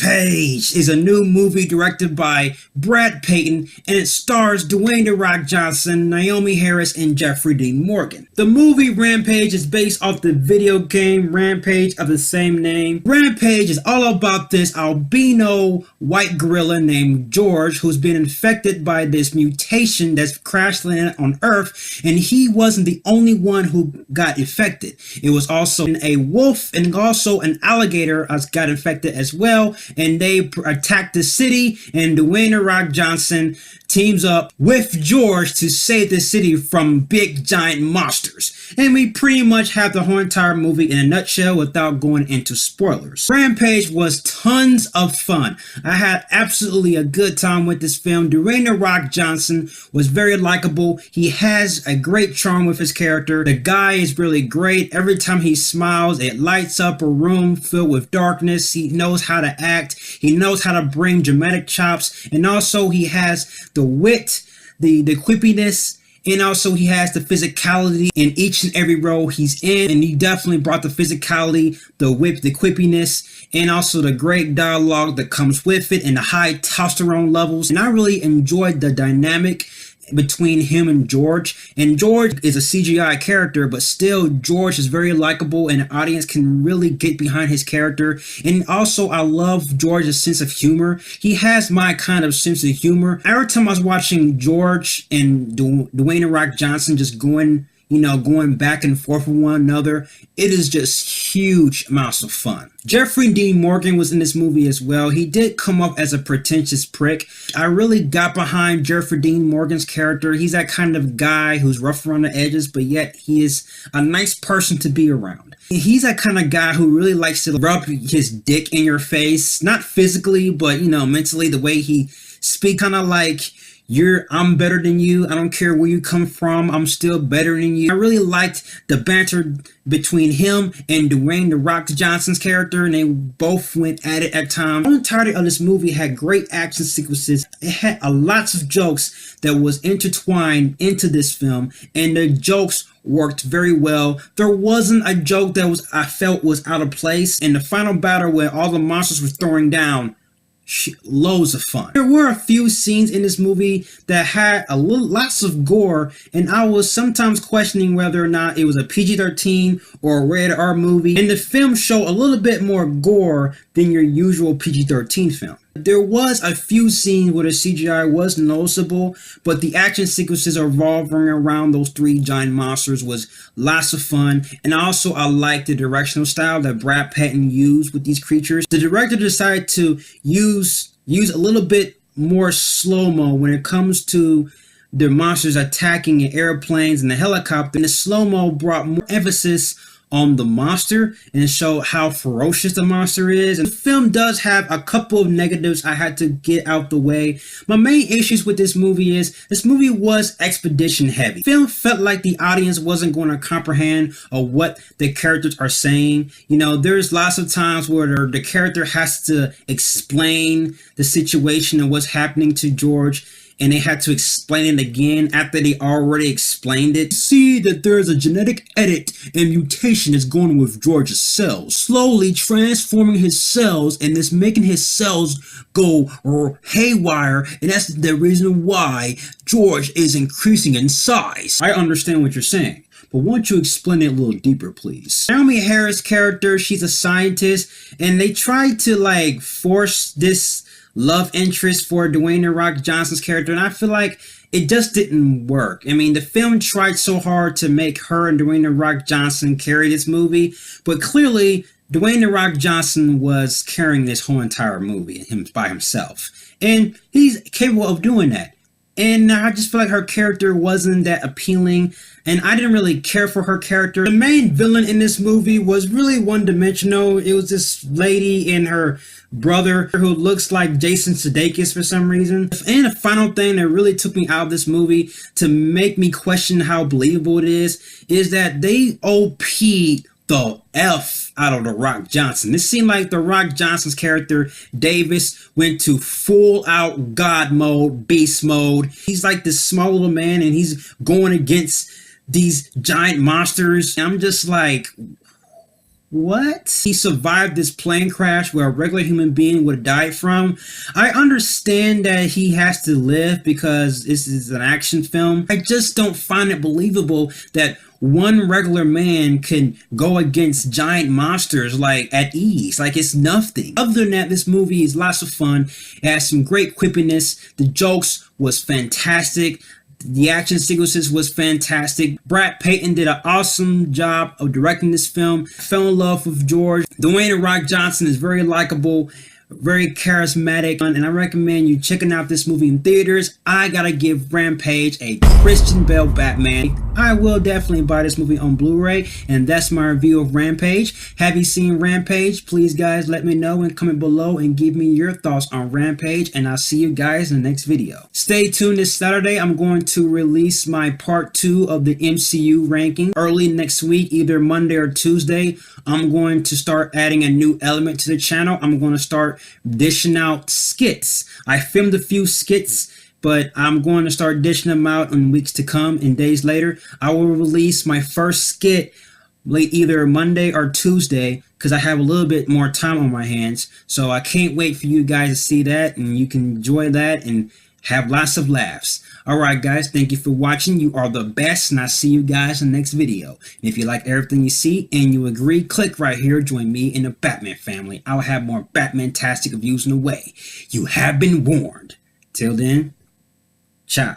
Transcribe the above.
Rampage is a new movie directed by Brad Payton, and it stars Dwayne "The Rock" Johnson, Naomi Harris, and Jeffrey Dean Morgan. The movie Rampage is based off the video game Rampage of the same name. Rampage is all about this albino white gorilla named George who's been infected by this mutation that's crash landed on Earth, and he wasn't the only one who got infected. It was also a wolf and also an alligator got infected as well, and they attacked the city, and Dwayne "The Rock" Johnson teams up with George to save the city from big giant monsters. And we pretty much have the whole entire movie in a nutshell without going into spoilers. Rampage was tons of fun. I had absolutely a good time with this film. Dwayne "The Rock" Johnson was very likable. He has a great charm with his character. The guy is really great. Every time he smiles, it lights up a room filled with darkness. He knows how to act. He knows how to bring dramatic chops. And also he has the wit, the quippiness, and also he has the physicality in each and every role he's in, and he definitely brought the physicality, the wit, the quippiness, and also the great dialogue that comes with it and the high testosterone levels. And I really enjoyed the dynamic between him and George. And George is a CGI character, but still George is very likable and the audience can really get behind his character. And also I love George's sense of humor. He has my kind of sense of humor. Every time I was watching George and Dwayne "The Rock" Johnson just going back and forth with one another, it is just huge amounts of fun. Jeffrey Dean Morgan was in this movie as well. He did come up as a pretentious prick. I really got behind Jeffrey Dean Morgan's character. He's that kind of guy who's rough around the edges, but yet he is a nice person to be around. He's that kind of guy who really likes to rub his dick in your face, not physically, but mentally, the way he speaks, kind of like, I'm better than you. I don't care where you come from. I'm still better than you. I really liked the banter between him and Dwayne "The Rock" Johnson's character, and they both went at it at times. The entirety of this movie had great action sequences. It had lots of jokes that was intertwined into this film, and the jokes worked very well. There wasn't a joke that I felt was out of place. And the final battle where all the monsters were throwing down, loads of fun. There were a few scenes in this movie that had lots of gore, and I was sometimes questioning whether or not it was a PG-13 or a rated R movie. And the film showed a little bit more gore than your usual PG-13 film. There was a few scenes where the CGI was noticeable, but the action sequences revolving around those three giant monsters was lots of fun. And also I liked the directional style that Brad Payton used with these creatures. The director decided to use a little bit more slow-mo when it comes to the monsters attacking in airplanes and the helicopter. And the slow-mo brought more emphasis on the monster and show how ferocious the monster is. And the film does have a couple of negatives I had to get out the way. My main issues with this movie is this movie was expedition heavy. The film felt like the audience wasn't going to comprehend what the characters are saying. There's lots of times where the character has to explain the situation and what's happening to George, and they had to explain it again after they already explained it. See that there's a genetic edit and mutation is going on with George's cells, slowly transforming his cells, and it's making his cells go haywire, and that's the reason why George is increasing in size. I understand what you're saying, but won't you explain it a little deeper, please? Naomi Harris' character, she's a scientist, and they tried to force this love interest for Dwayne "The Rock" Johnson's character, and I feel like it just didn't work. I mean, the film tried so hard to make her and Dwayne "The Rock" Johnson carry this movie, but clearly Dwayne "The Rock" Johnson was carrying this whole entire movie by himself, and he's capable of doing that. And I just feel like her character wasn't that appealing, and I didn't really care for her character. The main villain in this movie was really one-dimensional. It was this lady and her brother who looks like Jason Sudeikis for some reason. And the final thing that really took me out of this movie to make me question how believable it is that they OP'd the F out of The Rock Johnson. It seemed like The Rock Johnson's character, Davis, went to full out God mode, beast mode. He's like this small little man and he's going against these giant monsters. I'm just like, What? He survived this plane crash where a regular human being would have died from. I understand that he has to live because this is an action film. I just don't find it believable that one regular man can go against giant monsters like at ease. Like it's nothing. Other than that, this movie is lots of fun. It has some great quippiness. The jokes was fantastic. The action sequences was fantastic. Brad Payton did an awesome job of directing this film. I fell in love with George. Dwayne "The Rock" Johnson is very likable, very charismatic, and I recommend you checking out this movie in theaters. I gotta give Rampage a Christian Bale Batman. I will definitely buy this movie on Blu-ray, and that's my review of Rampage. Have you seen Rampage? Please guys let me know and comment below and give me your thoughts on Rampage, and I'll see you guys in the next video. Stay tuned. This Saturday I'm going to release my part 2 of the MCU ranking. Early next week, either Monday or Tuesday, I'm going to start adding a new element to the channel. I'm going to start dishing out skits. I filmed a few skits, but I'm going to start dishing them out in weeks to come and days later. I will release my first skit either Monday or Tuesday because I have a little bit more time on my hands. So I can't wait for you guys to see that, and you can enjoy that and have lots of laughs. Alright guys, thank you for watching. You are the best, and I'll see you guys in the next video. And if you like everything you see and you agree, click right here, join me in the Batman family. I'll have more Batman-tastic reviews in the way. You have been warned. Till then, ciao.